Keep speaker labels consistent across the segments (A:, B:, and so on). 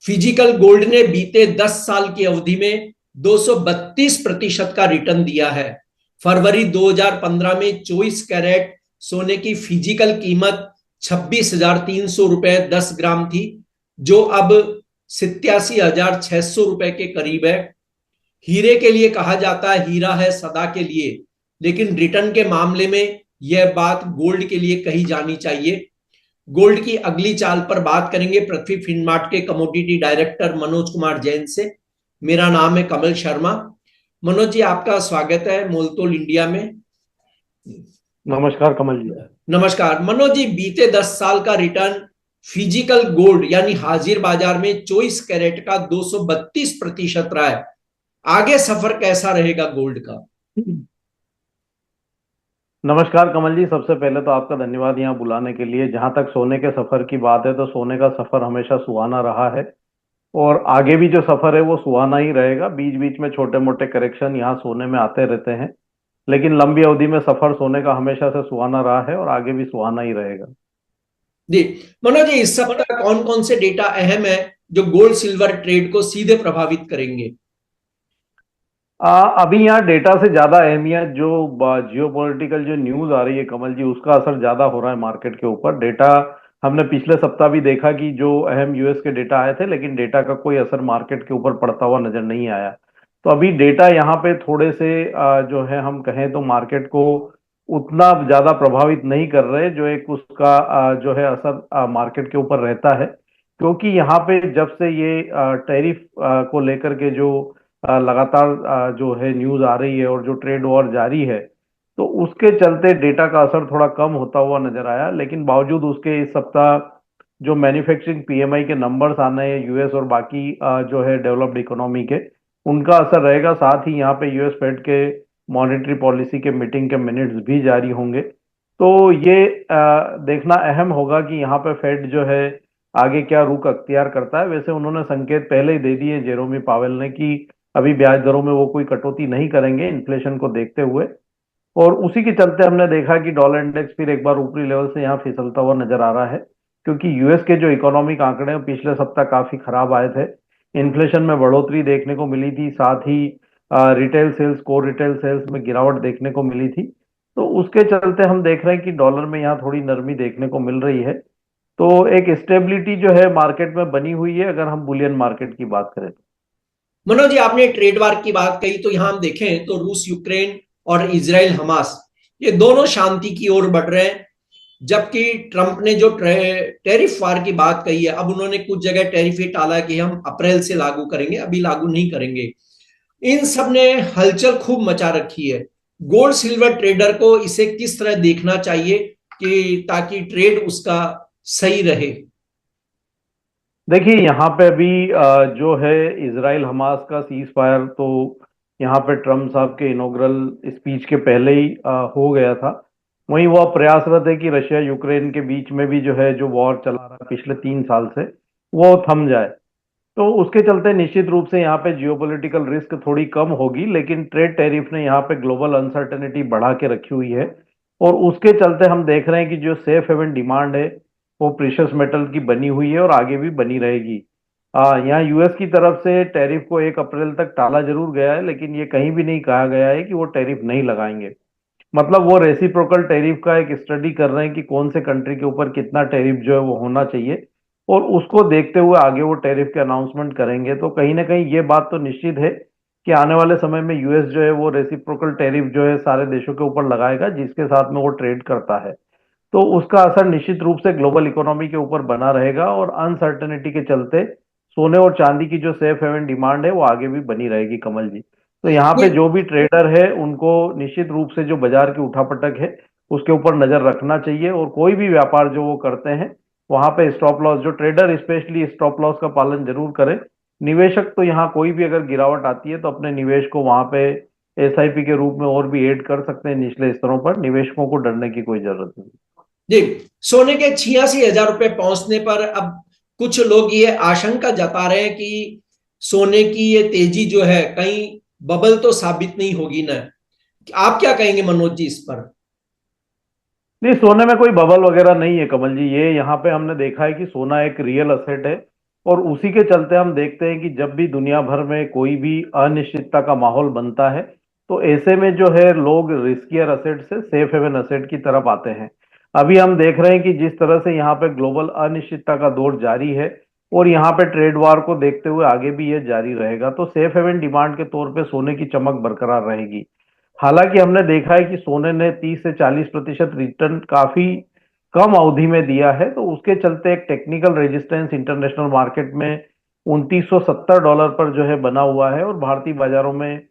A: Physical gold ने बीते 10 साल की अवधि में 232% का रिटर्न दिया है। फरवरी 2015 में 24 कैरेट सोने की फिजिकल कीमत 26,300 रुपए 10 ग्राम थी, जो अब 87,600 रुपए के करीब है। हीरे के लिए कहा जाता है हीरा है सदा के लिए, लेकिन रिटर्न के मामले में यह बात गोल्ड के लिए कही जानी चाहिए। गोल्ड की अगली चाल पर बात करेंगे पृथ्वी फिनमार्ट के कमोडिटी डायरेक्टर मनोज कुमार जैन से। मेरा नाम है कमल शर्मा। मनोज जी, आपका स्वागत है मोलतोल इंडिया में।
B: नमस्कार कमल जी।
A: नमस्कार मनोज जी, बीते 10 साल का रिटर्न फिजिकल गोल्ड यानी हाजिर बाजार में 24 कैरेट का 232% रहा है। आगे सफर कैसा रहेगा गोल्ड का?
B: नमस्कार कमल जी, सबसे पहले तो आपका धन्यवाद यहाँ बुलाने के लिए। जहाँ तक सोने के सफर की बात है तो सोने का सफर हमेशा सुहाना रहा है और आगे भी जो सफर है वो सुहाना ही रहेगा। बीच बीच में छोटे मोटे करेक्शन यहाँ सोने में आते रहते हैं, लेकिन लंबी अवधि में सफर सोने का हमेशा से सुहाना रहा है और आगे भी सुहाना ही रहेगा।
A: जी मनोज जी, इस सप्ताह कौन कौन से डेटा अहम है जो गोल्ड सिल्वर ट्रेड को सीधे प्रभावित करेंगे?
B: अभी यहाँ डेटा से ज्यादा अहमियत जो जियोपॉलिटिकल जो न्यूज आ रही है कमल जी, उसका असर ज्यादा हो रहा है मार्केट के ऊपर। डेटा हमने पिछले सप्ताह भी देखा कि जो अहम यूएस के डेटा आए थे, लेकिन डेटा का कोई असर मार्केट के ऊपर पड़ता हुआ नजर नहीं आया। तो अभी डेटा यहाँ पे थोड़े से जो है हम कहें तो मार्केट को उतना ज्यादा प्रभावित नहीं कर रहे, जो एक उसका जो है असर मार्केट के ऊपर रहता है। क्योंकि यहाँ पे जब से ये टैरिफ को लेकर के जो लगातार जो है न्यूज आ रही है और जो ट्रेड वॉर जारी है, तो उसके चलते डेटा का असर थोड़ा कम होता हुआ नजर आया। लेकिन बावजूद उसके इस सप्ताह जो मैन्युफैक्चरिंग पीएमआई के नंबर्स आने हैं यूएस और बाकी जो है डेवलप्ड इकोनॉमी के, उनका असर रहेगा। साथ ही यहाँ पे यूएस फेड के मॉनेटरी पॉलिसी के मीटिंग के मिनट्स भी जारी होंगे। तो ये देखना अहम होगा कि यहाँ पे फेड जो है आगे क्या रुख अख्तियार करता है। वैसे उन्होंने संकेत पहले ही दे दिए जेरोमी पावेल ने कि अभी ब्याज दरों में वो कोई कटौती नहीं करेंगे इन्फ्लेशन को देखते हुए। और उसी के चलते हमने देखा कि डॉलर इंडेक्स फिर एक बार ऊपरी लेवल से यहाँ फिसलता हुआ नजर आ रहा है, क्योंकि यूएस के जो इकोनॉमिक आंकड़े हैं पिछले सप्ताह काफी खराब आए थे। इन्फ्लेशन में बढ़ोतरी देखने को मिली थी, साथ ही retail sales, core retail sales में गिरावट देखने को मिली थी। तो उसके चलते हम देख रहे हैं कि डॉलर में यहाँ थोड़ी नरमी देखने को मिल रही है। तो एक स्टेबिलिटी जो है मार्केट में बनी हुई है, अगर हम बुलियन मार्केट की बात करें तो।
A: मनोज जी, आपने ट्रेड वार की बात कही, तो यहां हम देखें तो रूस यूक्रेन और इजराइल हमास, ये दोनों शांति की ओर बढ़ रहे हैं। जबकि ट्रंप ने जो टैरिफ वार की बात कही है, अब उन्होंने कुछ जगह टैरिफ ये टाला कि हम अप्रैल से लागू करेंगे, अभी लागू नहीं करेंगे। इन सब ने हलचल खूब मचा रखी है। गोल्ड सिल्वर ट्रेडर को इसे किस तरह देखना चाहिए कि ताकि ट्रेड उसका सही रहे?
B: देखिए यहाँ पे अभी जो है इजराइल हमास का सीज फायर तो यहाँ पे ट्रम्प साहब के इनॉग्रल स्पीच के पहले ही हो गया था। वहीं वो अब प्रयासरत है कि रशिया यूक्रेन के बीच में भी जो है जो वॉर चला रहा है पिछले 3 साल से, वो थम जाए। तो उसके चलते निश्चित रूप से यहाँ पे जियोपॉलिटिकल रिस्क थोड़ी कम होगी, लेकिन ट्रेड टैरिफ ने यहाँ पे ग्लोबल अनसर्टेनिटी बढ़ा के रखी हुई है। और उसके चलते हम देख रहे हैं कि जो सेफ हेवन डिमांड है वो प्रीशियस मेटल की बनी हुई है और आगे भी बनी रहेगी। यहाँ यूएस की तरफ से टैरिफ को 1 अप्रैल तक टाला जरूर गया है, लेकिन ये कहीं भी नहीं कहा गया है कि वो टैरिफ नहीं लगाएंगे। मतलब वो रेसिप्रोकल टैरिफ का एक स्टडी कर रहे हैं कि कौन से कंट्री के ऊपर कितना टैरिफ जो है वो होना चाहिए, और उसको देखते हुए आगे वो टैरिफ के अनाउंसमेंट करेंगे। तो कहीं ना कहीं ये बात तो निश्चित है कि आने वाले समय में यूएस जो है वो रेसिप्रोकल टैरिफ जो है सारे देशों के ऊपर लगाएगा जिसके साथ में वो ट्रेड करता है। तो उसका असर निश्चित रूप से ग्लोबल इकोनॉमी के ऊपर बना रहेगा और अनसर्टेनिटी के चलते सोने और चांदी की जो सेफ हेवन डिमांड है वो आगे भी बनी रहेगी कमल जी। तो यहाँ पे जो भी ट्रेडर है उनको निश्चित रूप से जो बाजार की उठापटक है उसके ऊपर नजर रखना चाहिए, और कोई भी व्यापार जो वो करते हैं वहां पे स्टॉप लॉस, जो ट्रेडर स्पेशली स्टॉप लॉस का पालन जरूर करें। निवेशक तो यहाँ कोई भी अगर गिरावट आती है तो अपने निवेश को वहां पे एसआईपी के रूप में और भी ऐड कर सकते हैं निचले स्तरों पर। निवेशकों को डरने की कोई जरूरत नहीं।
A: जी, सोने के 86,000 रुपए पहुंचने पर अब कुछ लोग ये आशंका जता रहे हैं कि सोने की ये तेजी जो है कहीं बबल तो साबित नहीं होगी ना। आप क्या कहेंगे मनोज जी इस पर?
B: नहीं, सोने में कोई बबल वगैरह नहीं है कमल जी। ये यहाँ पे हमने देखा है कि सोना एक रियल असेट है। और उसी के चलते हम देखते हैं कि जब भी दुनिया भर में कोई भी अनिश्चितता का माहौल बनता है, तो ऐसे में जो है लोग रिस्कियर असेट से सेफ हेवन असेट की तरफ आते हैं। अभी हम देख रहे हैं कि जिस तरह से यहाँ पे ग्लोबल अनिश्चितता का दौर जारी है, और यहाँ पे ट्रेड वार को देखते हुए आगे भी ये जारी रहेगा, तो सेफ हेवन डिमांड के तौर पे सोने की चमक बरकरार रहेगी। हालांकि हमने देखा है कि सोने ने 30 से 40% रिटर्न काफी कम अवधि में दिया है, तो उसके चलते एक टेक्निकल रेजिस्टेंस इंटरनेशनल मार्केट में $2970 पर जो है बना हुआ है, और भारतीय बाजारों में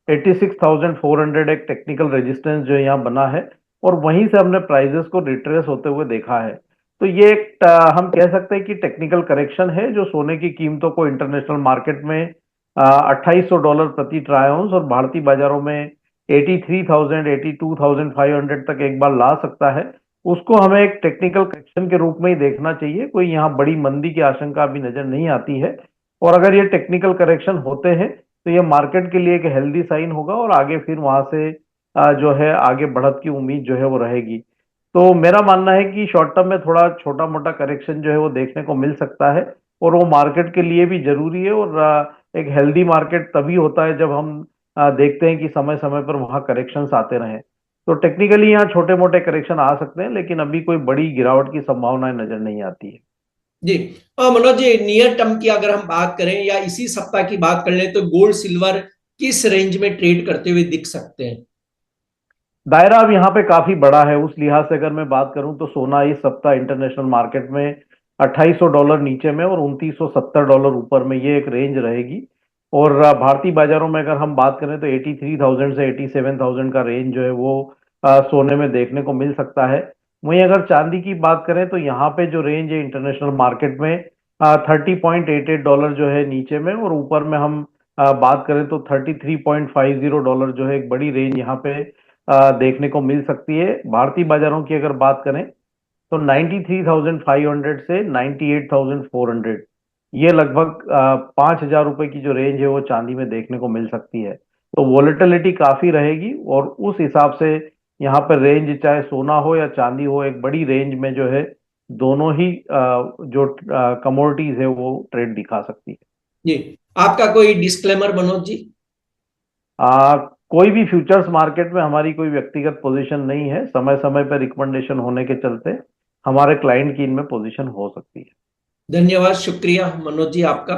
B: 86,400 एक टेक्निकल रेजिस्टेंस जो यहाँ बना है, और वहीं से हमने प्राइजेस को रिट्रेस होते हुए देखा है। तो ये एक हम कह सकते हैं कि टेक्निकल करेक्शन है जो सोने की कीमतों को इंटरनेशनल मार्केट में $2800 प्रति ट्राई आउंस और भारतीय बाजारों में 83,000 82,500 तक एक बार ला सकता है। उसको हमें एक टेक्निकल करेक्शन के रूप में ही देखना चाहिए, कोई यहाँ बड़ी मंदी की आशंका अभी नजर नहीं आती है। और अगर ये टेक्निकल करेक्शन होते हैं तो ये मार्केट के लिए एक हेल्दी साइन होगा, और आगे फिर वहां से जो है आगे बढ़त की उम्मीद जो है वो रहेगी। तो मेरा मानना है कि शॉर्ट टर्म में थोड़ा छोटा मोटा करेक्शन जो है वो देखने को मिल सकता है, और वो मार्केट के लिए भी जरूरी है। और एक हेल्दी मार्केट तभी होता है जब हम देखते हैं कि समय समय पर वहां करेक्शंस आते रहें। तो टेक्निकली यहाँ छोटे मोटे करेक्शन आ सकते हैं, लेकिन अभी कोई बड़ी गिरावट की संभावनाएं नजर नहीं आती है।
A: जी। मनोज जी, नियर टर्म की अगर हम बात करें या इसी सप्ताह की बात कर लें तो गोल्ड सिल्वर किस रेंज में ट्रेड करते हुए दिख सकते हैं?
B: दायरा अब यहाँ पे काफी बड़ा है। उस लिहाज से अगर मैं बात करूं तो सोना इस सप्ताह इंटरनेशनल मार्केट में $2800 नीचे में और $2970 ऊपर में, ये एक रेंज रहेगी। और भारतीय बाजारों में अगर हम बात करें तो 83,000 से 87,000 का रेंज जो है वो सोने में देखने को मिल सकता है। वहीं अगर चांदी की बात करें तो यहाँ पे जो रेंज है इंटरनेशनल मार्केट में $30.88 जो है नीचे में, और ऊपर में हम बात करें तो $33.50 जो है एक बड़ी रेंज यहाँ पे देखने को मिल सकती है। भारतीय बाजारों की अगर बात करें तो 93,500 से 98,400, ये लगभग ₹5,000 की जो रेंज है वो चांदी में देखने को मिल सकती है। तो वॉलेटिलिटी काफी रहेगी, और उस हिसाब से यहाँ पर रेंज चाहे सोना हो या चांदी हो, एक बड़ी रेंज में जो है दोनों ही जो कमोडिटीज है वो ट्रेड दिखा सकती है।
A: जी। आपका कोई डिस्क्लेमर मनोज जी?
B: कोई भी फ्यूचर्स मार्केट में हमारी कोई व्यक्तिगत पोजीशन नहीं है। समय समय पर रिकमेंडेशन होने के चलते हमारे क्लाइंट की इनमें पोजीशन हो सकती है।
A: धन्यवाद, शुक्रिया मनोज जी आपका।